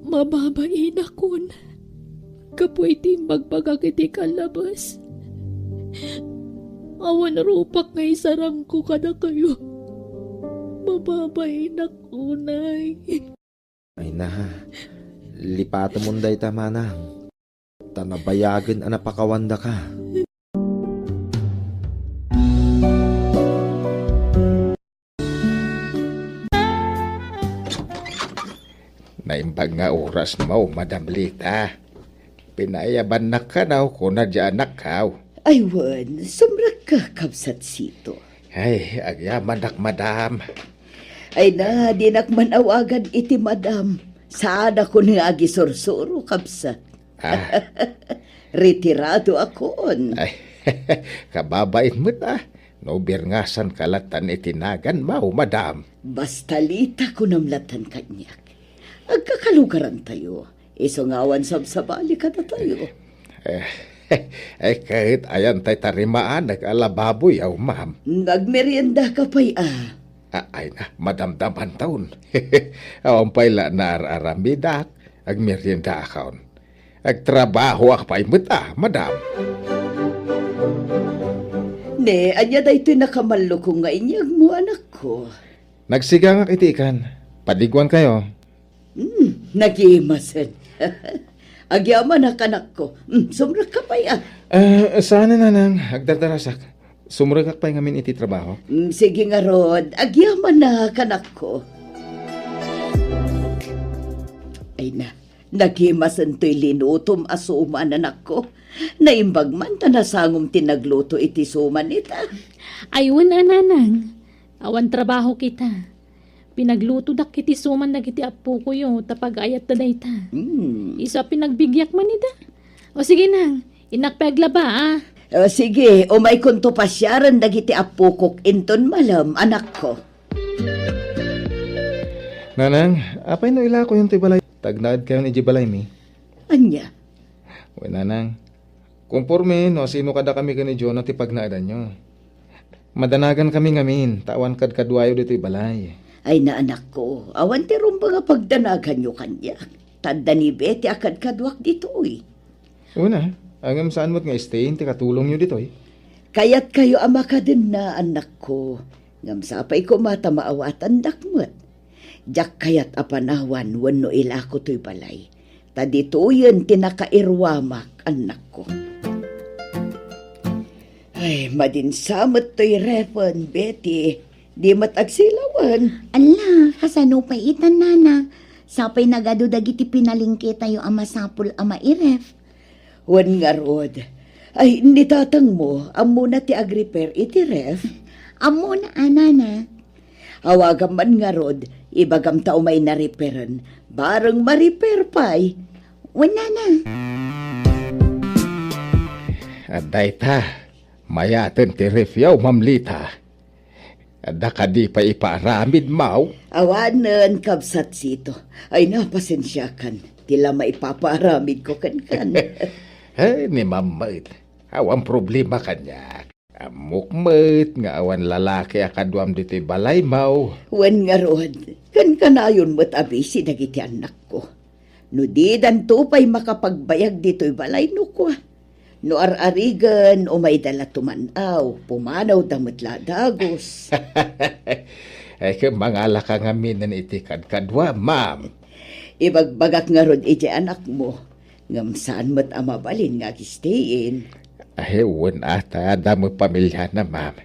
C: Mababain akon. Gapo iti magpagag iti kalabas. Awan rupak nga isarang ko kada kayo. Mababain ako, nay.
D: Ay na, lipata mo day ta, manang. Tanabayagan anapakawanda ka.
B: Naimbag nga oras mo, Madam Lita. Pinayaban na ka daw kung nadya anak ka.
A: Ay, wan, sumrak ka, kabsat sito.
B: Ay, agyaman nak, Madam.
A: Ay na, di nakmanawagan iti madam. Saan ako nga agisursuro, kabsat.
B: Ah,
A: Retirado akon.
B: ay, kababait mo na. No birngasan kalatan itinagan mo, Madam.
A: Basta lita ko namlatan kanyak. Agkakalugaran tayo. Isungawan sabsabali ka na tayo.
B: Ay, kahit ayan tay tarimaan, nag-alababoy, aw, ma'am.
A: Nagmerienda ka pa'y
B: Ay na, madamdaman taon. Awan pa'y la naararamidak, ag merienda akaon. Agtrabaho ak pa'y muta, Madam.
A: Ne, anya da ito'y nakamallo ko nga inyag mo, anak ko.
B: Nagsigang ak itikan. Padigwan kayo.
A: Nagimasan. Agyaman na kanak ko. Sumrak ka pa'y
B: Sana na nang agdardarasak. Sumuragak pa'y ngamin iti trabaho.
A: Sige nga, Rod. Agyaman na kanak ko. Ay na, nagimasan to'y linutom asuman, anak ko. Naimbag man ta nasangom tinagluto iti suman ita.
C: Ayun, ananang. Awan trabaho kita. Pinagluto dak kiti suman na kiti apo ko yo, tapag ayat na dayta. Isa pinagbigyak man ita. O sige nang, inakpaglaba ah.
A: Sige, umay kunto pasyaran dagiti apukok inton malam, anak ko.
B: Nanang, apay no ila ko yung tibalay. Tagnaad kayo ni Jibalay mi.
A: Anya?
B: Uy, nanang. Kumporme, no, sino kada kami kani John at ipagnaadan nyo. Madanagan kami ngamin, tawan kadwayo dito balay.
A: Ay na anak ko, awan ti rumba nga pagdanagan nyo kanya. Tanda ni Betty akad kadwak dito
B: Una, angam saan mo't nga stay, ti katulong nyo dito
A: Kayat kayo ama ka din na anak ko. Ngam sapay ko mata maawatan dakmat. Jak kayat apanawan wano ilako to'y balay. Tadito yun tinakairwamak anak ko. Ay, madinsamot to'y repon, Betty. Di matagsilawan.
F: Ala, kasano pa itan nana. Sapay nagado dagiti pinalingke tayo ama sapul ama iref.
A: Wan nga, Rod. Ay, hindi tatang mo. Amo na ti agriper iti ref.
F: Amo na anana.
A: Awagan man nga, Rod. Ibagam tao may nariperan. Barang mariper pa'y.
F: Wala na.
B: Aday ta, mayaten ti refyaw, mamlita. Ada ka di pa ipaaramid mau.
A: Awanan, kabsat sito. Ay, napasensyakan. Tila maipaparamid ko kan.
B: Ay, ni mamait. Awan problema kanya. Amukmet nga awan lalaki akadwam dito'y balay mau.
A: Wan nga, Rod. Kan kanayon mo't abisi dagiti anak ko. No di danto pa'y makapagbayag dito'y balay no ko. No ar-arigan o may dala tumanaw, pumanaw damot ladagos.
B: Ay, mangala ka nga minan itikad kadwa, ma'am.
A: Ibagbagak nga Rod iti anak mo. Ngam saan mo't amabalin nga gistayin.
B: Ay, wan ata, damo pamilya na, ma'am.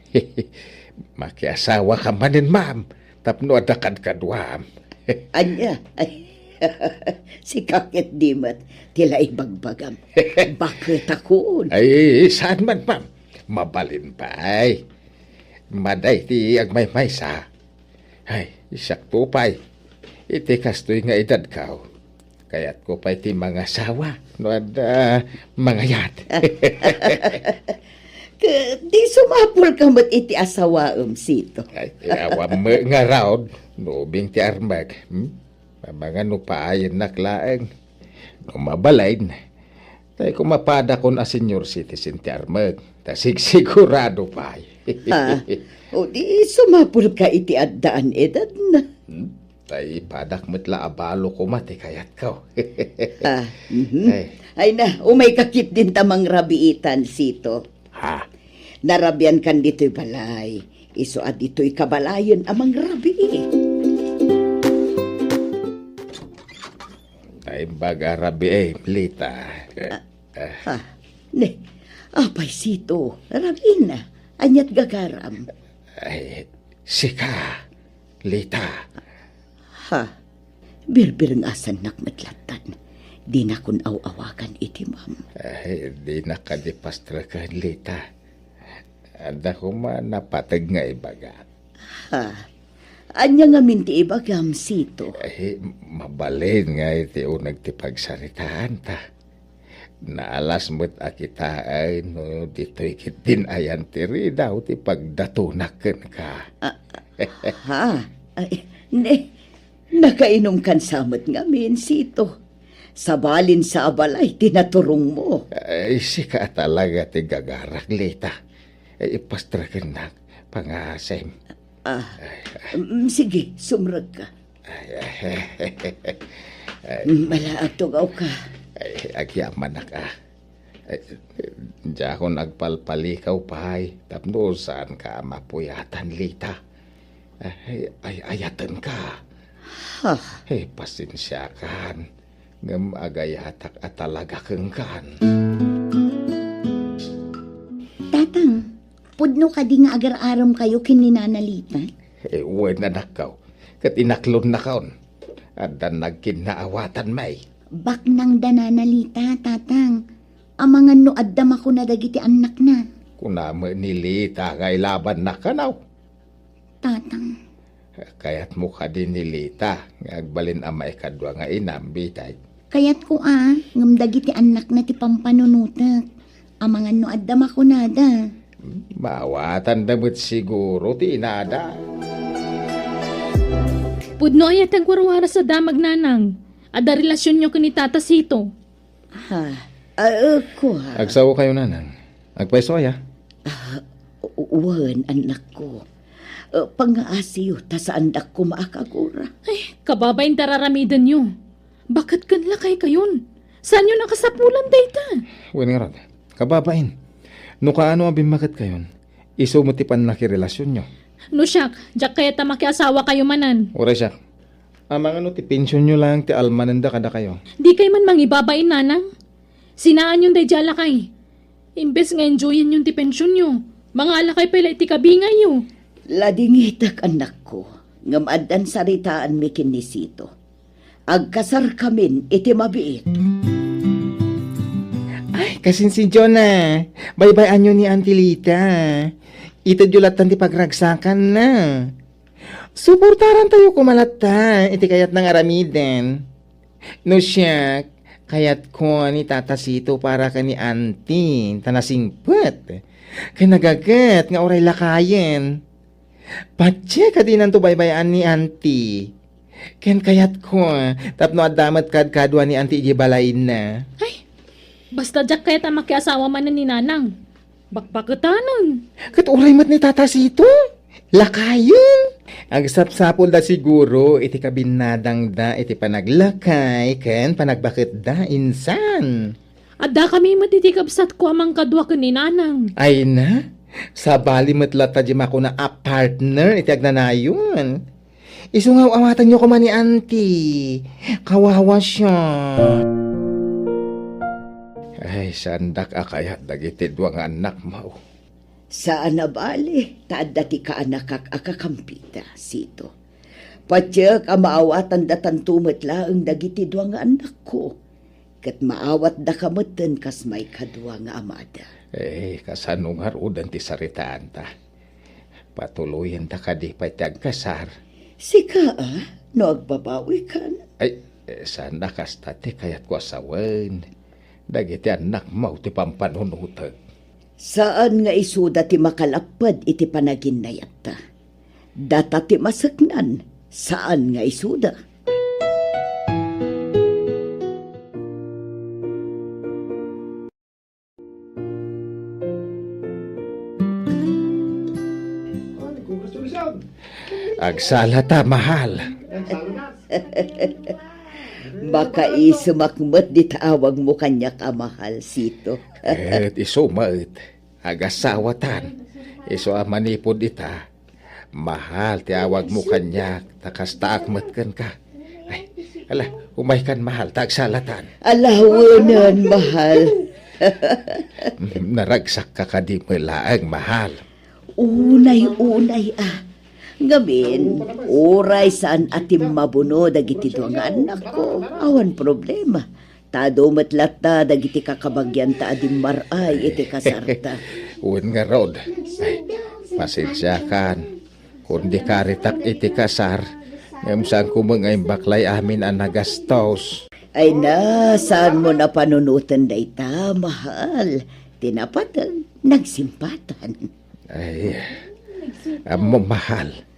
B: Makiasawa ka manin, ma'am. Tapno adakad kadwam.
F: Anya, ay, si kakit dimat, tila ibagbagam. Bakit ako?
B: Ay, saan man, ma'am? Mabalin pa, ay. Maday ti agmay-may sa. Ay, sakto pa'y. Iti kastoy nga edad kao. Kaya't ko pa'y ti mga sawa. No, mga yat.
F: Di sumapol ka mo't iti asawaam sito.
B: Ay, awam mo nga raod. Nubing ti armag. Mga nupaayin naklaeng. No mabalain. Tay kumapada kon a senior citizen ti armag. Tasig sigurado pa.
F: Ha? O di sumapol ka iti addaan edad na.
B: Tay padak metla abalo ko mati kayat ko.
F: Ha?
B: Ay.
F: Ay na, umay kakit din tamang rabiitan sito.
B: Ha?
F: Narabyan kan dito'y balay. Iso at dito'y kabalayan amang rabi.
B: Ay baga rabi plita.
F: Ha? Ne, apay sito. Rabi na. Anyat gagaram.
B: Ay, sika. Lita.
F: Ha? Birbir ng asan nakmatlatan. Di na kun awawagan iti ma'am.
B: Ay, di nakadipastra ka, Lita. Ada ko man napatag nga ibaga.
F: Ha? Anya nga minti ibagam sito.
B: Ay, mabalin nga iti unag ti pagsaritaan ta. Naalas mo't akita ay no dito'y kitin ayan tiri daw ti pagdatunaken ka.
F: Ha? Ay, ne, nakainom kan samot nga min sito. Sabalin sa abalay, tinaturong mo.
B: Ay, sika talaga ti gagarak, Lita. Ay, ipastraken na pangasem.
F: Sige, sumrag ka. Malaag tugaw ka.
B: Ay, agyaman na ka. Ay, diya ko nagpalpalikaw pahay. Tapno saan ka mapuyatan, Lita. Ay, ayatan ka.
F: Ha?
B: Ay, pasensya kan. Ngam agayatak at talaga kang kan.
F: Tatang, pudno ka di nga agar-aram kayo kininanalita.
B: Eh, uwan na nakaw. Kat inaklon na kaon. At nagkinaawatan may.
F: Bak nang dananalita, tatang. Amangan no addam ako na dagiti anak na.
B: Kunama nilita kay laban na kanaw.
F: Tatang,
B: Kaya't mukha din nilita. Ngagbalin amay kadwa nga inambitay.
F: kayat ko ngam dagiti anak na ti pampanunutak. Amangan no addam ako nada.
B: Mawatan damit siguro ti inada.
C: Pudno ayat ang warwara sa damag nanang. Ada relasyon nyo kani Tata Sito.
F: Ha? Ako ha?
B: Agsawo kayo nanang. Agpaisoya.
F: Uwan, anak ko. Pangaasiyo, ta saan dak ko maakagura.
C: Ay, kababayin tararamidan nyo. Bakit kanlakay kayon? Saan nyo nakasapulan dayta?
B: Wen nga rod. Kababain. No kaano abim makat kayon. Iso mo ti panlaki relasyon nyo.
C: No siyak, jak kaya ta makiasawa kayo manan.
B: Ora siya. Amang ano ti pensyon nyo lang ti almananda kada kayo.
C: Di kay man mangibabain nanang. Sinaan yung dayjala kay. Imbes nga enjoyin yung ti pensyon nyo. Mga alakay pala iti kabingay nyo.
F: Ladingitak anak ko, ngam addan saritaan mi kinisito. Agkasar kamin iti mabiit.
E: Ay, kasin si Jonah. Baybayan nyo ni Auntie Lita. Ito julatan ti pagragsakan na. Suportaran tayo kumalata. Iti kayat ng aramiden. No siya, kayat ko ni Tata Sito para ka ni Auntie. Tanasingpet. Kaya nagagat nga oray lakayen. Patse ka din ang tubaybayan ni Auntie. Ken kayat ko, tapno adamat kadwa ni Auntie Ijibalain na.
C: Ay, basta jak kaya ta makiasawa manan ni nanang. Bakbaketanon.
E: Kat oray mat ni Tata Sito. Lakayon. Ang sapsapol da siguro, iti kabinadang da, iti panaglakay, ken panagbakit da, insan.
C: Adda kami matitikabsat ko amang kadwa ka ni nanang.
E: Ay na, sa bali matlata di mako na a partner, iti agnanayon. Isungaw awatan nyo ko man ni Auntie. Kawawa siya.
B: Ay, sandak akayat dagiti duwang anak mo.
F: Saan na bali, taad dati ka anak akakampita, sito. Patsyak ang maawatan datan tumet laang dagiti dua nga anak ko. Kat maawat da kameten kas may kadua nga amada.
B: Kasanong harudan ti saritaan ta. Patuloyan ta ka di pa'y kasar.
F: Sika no agbabawi kan.
B: Sana kasta ti kayat ko asawan. Dagiti anak mau ti pampanunutag.
F: Saan nga isuda ti makalapad iti panaginayat ta? Data ti masaknan, saan nga isuda?
B: Agsala ta, mahal.
F: Baka isumakmat di taawag mo kanya kamahal, Sito.
B: Isumat. Agasawatan. Iso amanipod ita. Mahal, tiawag mo kanya. Takas taakmat kan ka. Umay kan mahal. Tagsalatan.
F: Alawanan, mahal.
B: Naragsak ka ka di malaang, mahal.
F: Unay-unay Ngamin, oray saan atim mabuno dagiti doang anak ko. Awan problema. Tado matlata dagiti kakabagyan ta adim maray iti kasarta.
B: Uwan nga rod. Pasensya kan. Kundi karitak iti kasar. Ngam saan kumangay baklay amin ang nagastos.
F: Ay na, saan mo na panunutan da ita, mahal? Tinapatan, nagsimpatan.
B: Amo mahal.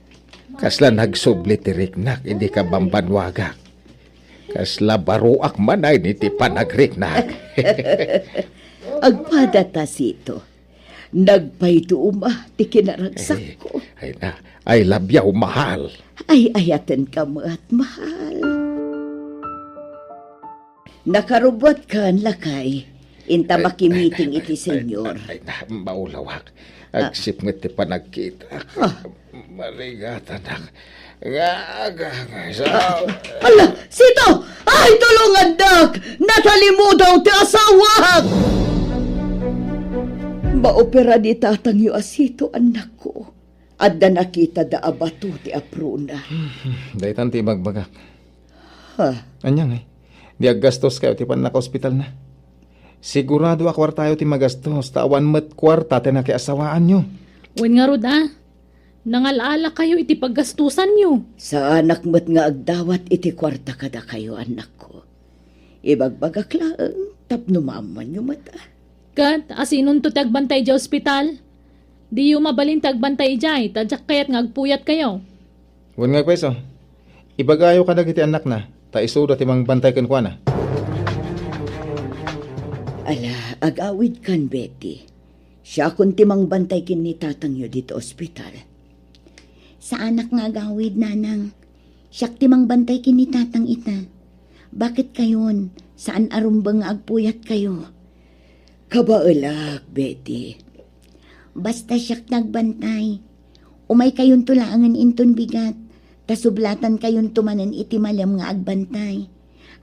B: Kasla nagsubli ti riknak, hindi ka bambanwagak. Kasla baruak manay ni ti panagriknak.
F: Agpadata Sito. Nagpayto ti kinaragsak ko.
B: Ay labyaw mahal.
F: Ay ayatan ka mo at mahal. Nakarubot ka lakay. Inta makimiting iti senyor.
B: Maulawak. Agsip nga ti panagkita. Marigatan ak.
F: Ala, Sito! Ay, tulungan dak! Natalimudaw ti asawak! Maopera di tatang yu Sito, anak ko. At da nakita da abato ti apruna.
B: Daytan ti magbagak.
E: Anyang di aggastos kayo ti pan naka-hospital na. Sigurado akwartayo ti magastos, tawan met kwarta ti nakiasawaan nyo.
C: Wen nga rod Nangalala kayo iti paggastusan nyo.
F: Sa anak mo't nga agdawat iti kwarta kada kayo, anak ko. Ibagbagak laang, tapno maaman nyo mata.
C: Kat, asinon to tagbantay dya ospital? Di yu mabalin tagbantay dya, tadyak kayat nga agpuyat kayo.
E: Wan nga kweso, ibagayo ka iti anak na, ta isuda ti mangbantay kan kwa na.
F: Ala, agawid kan, Betty. Siya kung timang bantay kin ni tatang yu dito ospital.
A: Sa anak nga gawid, nanang. Siyak timang bantay kinitatang ita. Bakit kayon? Saan arumbang nga agpuyat kayo?
F: Kabaelak, Betty.
A: Basta siyak nagbantay. Umay kayon tulaangan inton bigat. Tasublatan kayon tumanan iti malam nga agbantay.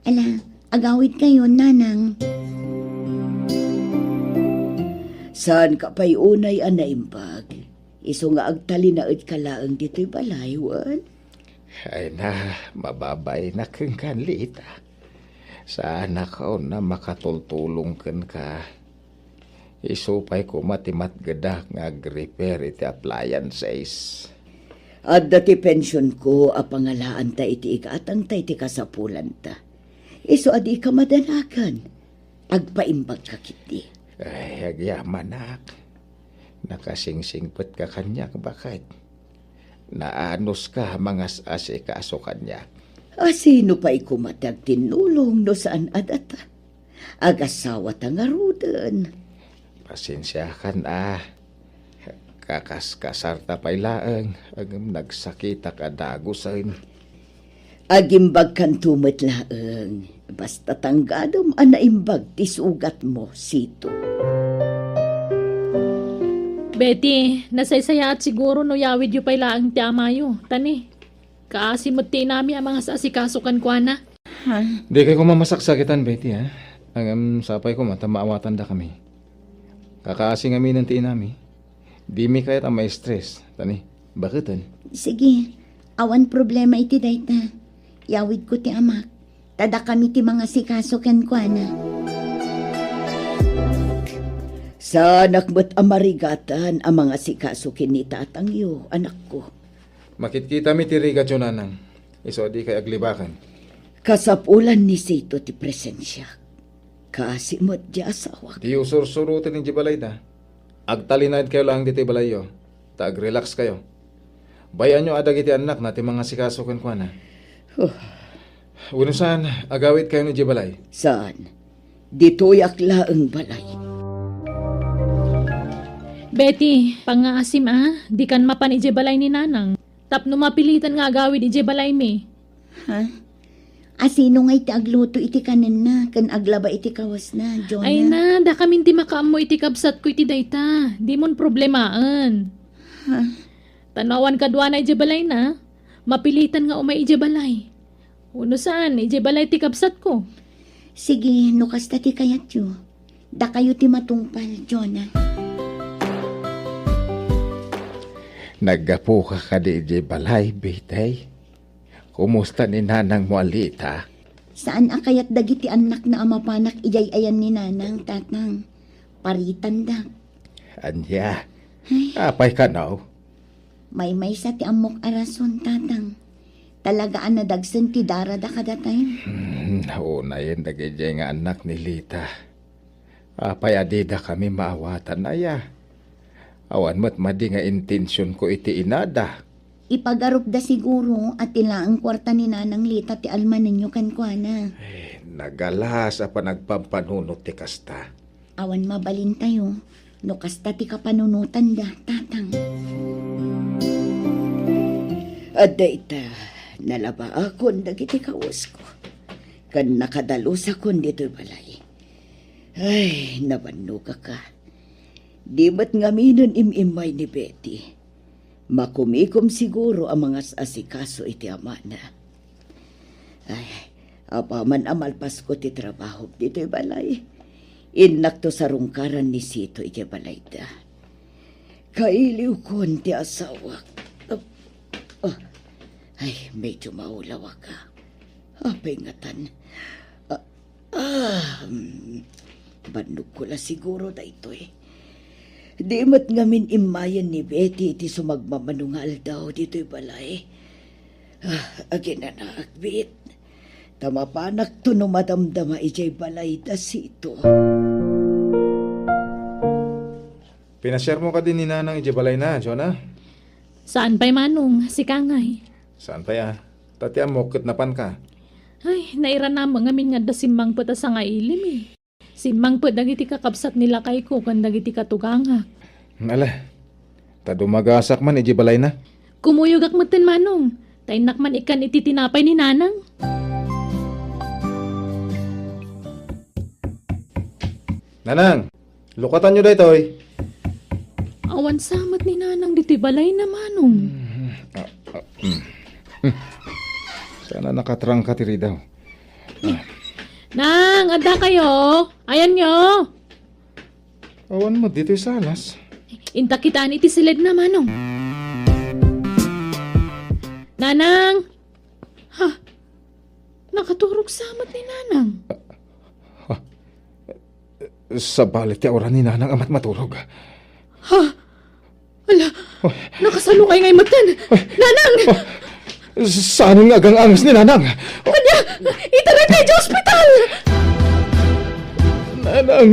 A: Ala, agawid kayon, nanang.
F: Saan ka pa'y unay anaimbag? Iso nga agtalinaid ka laang dito'y balaywan.
B: Ay na, mababay na kang kanlita. Sana ka na makatultulong kan ka. Isupay ko matimat gadak nga repair iti appliances.
F: At dati pension ko, apangalaan ta iti ikatang ta iti kasapulan ta. Iso adi ka madanakan. Agpaimbag ka kiti.
B: Ay, agyaman nakasingsingpet ka kanyak bakit? Naanos ka mangas ase kaaso kanyak?
F: Sino pa'y kumatag tinulong no saan adata? Agasawa ta nga rudan.
B: Pasensya kan Kakaskasarta pa'y laang agam nagsakita ka dagusan.
F: Agimbag kan tumet laang. Basta tanggadom anaimbag ti sugat mo, Sito.
C: Betty, nasaysaya at siguro no yawid yu pa'y laang ti amayo. Tani, kaasimot ti nami ang mga sasikasukan kwa na.
E: Di kayo kumamasaksakitan, Betty, ha? Ang sapay ko mata maawatan da kami. Kakaasing amin ng tiin nami. Di mi kayat ang may stress. Tani, bakitan?
A: Sige, Awan problema iti dayta. Yawid ko ti amak. Tada kami ti mga sikaso ken kuana.
F: Sa nakmat amarigatan ang mga sikaso kinita at ang iyo, anak ko.
B: Makitkita mi ti rigat yun, Nanang. Iso di kay aglibakan.
F: Kasapulan ni Sito ti presensya. Kasi mo't di asawa.
B: Di usur-surutin ng jibalay ta. Agtalinad kayo lang dito balayo. Tag-relax kayo. Bayan nyo adag iti anak na ti mga sikaso ken kuana. Unusan, agawit kayo ni jibalay.
F: Saan? Dito'y akla ang balay.
C: Betty, pangaasim di kan mapan ije balay ni Nanang. Tapno mapilitan nga agawid ije balay mi.
A: Ha? Asino nga iti agluto iti kanin na, kan aglaba iti kawas na, Jonah.
C: Ay na, da kami ti makaamo iti kabsat ko iti dayta. Di mon problemaan.
A: Ha?
C: Tanawan kadwa na ije balay na. Mapilitan nga umay ije balay. Uno saan, ije balay ti kabsat ko.
A: Sige, nukas ti kayat yo. Da kayo ti matungpal, Jonah.
B: Naggapo ka di balay, betay. Kumusta ni Nanang mo alita?
A: Saan akayat dagiti anak na amapanak ijay ayan ni Nanang, tatang? Paritan da.
B: Anya, apay ka now?
A: May sa ti amok arason, tatang. Talagaan na dagsan ti darada kada tayo.
B: Nauna yun nagijay nga anak ni Lita. Apay adida kami maawatan aya. Awan mo't madi nga intensyon ko iti inada.
A: Ipagarup da siguro at tila ang kwarta ni Nanang Lita ti alman ninyo kan kuana.
B: Nagalas apa nagpampanunot ti kasta.
A: Awan mabalin tayo. No kasta ti kapanunutan da, tatang.
F: At dayta, nalaba akon dagiti kawas ko. Kan nakadalos akon dito'y balay. Ay, nabannuga ka. Di ba't ngaminan imimay ni Betty? Makumikom siguro ang mga asikaso iti ama na. Ay, apaman amalpas ko ti trabaho dito'y balay. Inak to sa rungkaran ni Sito iti balay da. Kailiw ko ti asawa. Ay, medyo maulawa ka. Apingatan. Bandog ko la siguro da ito eh. Di mat ngamin imayan ni Betty iti sumagmamanungal daw dito'y balay. Agin na naakbit. Tama panak to no madamdama ijay balay da Sito.
B: Pinasyar mo ka din ni Nanang ijibalay na, Jonah.
C: Saan pa'y manong, si Kangay?
B: Saan pa ya? Tati amok napan ka.
C: Ay, naira na mga min nga da simmang puta sa nga ilim eh. Simmang put dagiti kakabsat nila kay ko kan dagiti katugangak.
B: Ala, tadumagasak man ijibalay na.
C: Kumuyog ak maten manong. Tainak man ikan iti tinapay ni Nanang.
B: Nanang, lukatan nyo daytoy.
C: Awan samat ni Nanang dito'y balay na manong.
B: Sana nakatrang ka tiri daw.
C: Nang, ada kayo. Ayan nyo.
B: Awan mo dito'y salas.
C: Inta kitaan iti silid na manong. Nanang! Ha? Nakaturog samat ni Nanang.
B: Sa balit ya oran ni Nanang amat matulog.
C: Ha? Ala, nakasalukay ngay matan. Nanang!
B: Saan nga gang angas ni Nanang?
C: Kanya, itaray tayo sa ospital!
B: Nanang,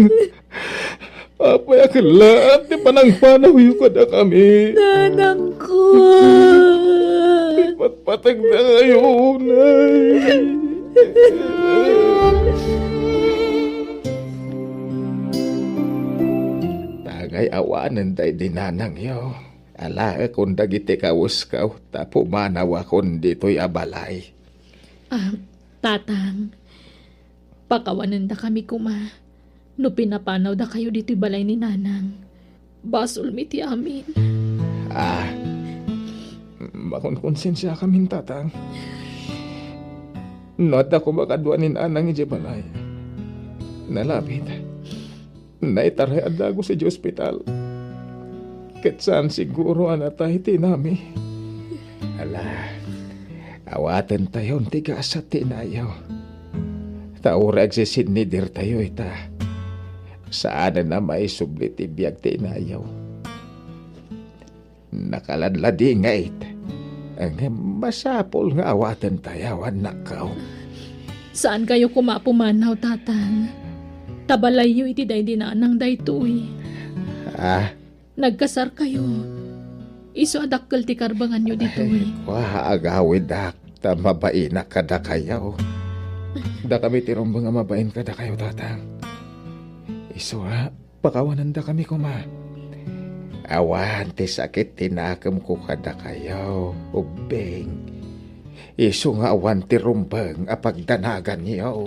B: apay akala at di panang-panaw ka na kami.
C: Nanang ko!
B: Patpatag na ngayon, ay. Tagay awanan tayo di Nanang yo. Ala, kung dagiti kawas ka, tapo manawa kung dito'y abalay.
C: Tatang, pakawanan da kami kuma. No pinapanaw da kayo dito'y balay ni Nanang. Basol miti amin.
B: Makon-konsensya kami, tatang. Not ako makadwa ni Nanang iji balay. Nalapit. Naitaray adago sa ospital. Ket saan siguro anatay tinami. Ala, Awatan tayo tiga sa tinayaw. Taurag si sinidir tayo ita. Saan na may sublit ibiyag tinayaw. Nakaladladi nga ita. Ang masapol nga awatan tayo nakaw.
C: Saan kayo kumapumanaw, tatang? Tabalayo iti day dinanang daytoy.
B: Ah,
C: Nagkasar kayo. Iso adakkel ti karbangan nyo ditoy.
B: wah agawid dak. Tamabain na kada kayaw. Da kami tirumbang nga mabain kada kayo, tatang. Iso ha, pakawanan da kami kuma. Awan ti sakit tinakam ko kada kayaw, ubeng. Iso nga awan ti rumbang apagdanagan niyo.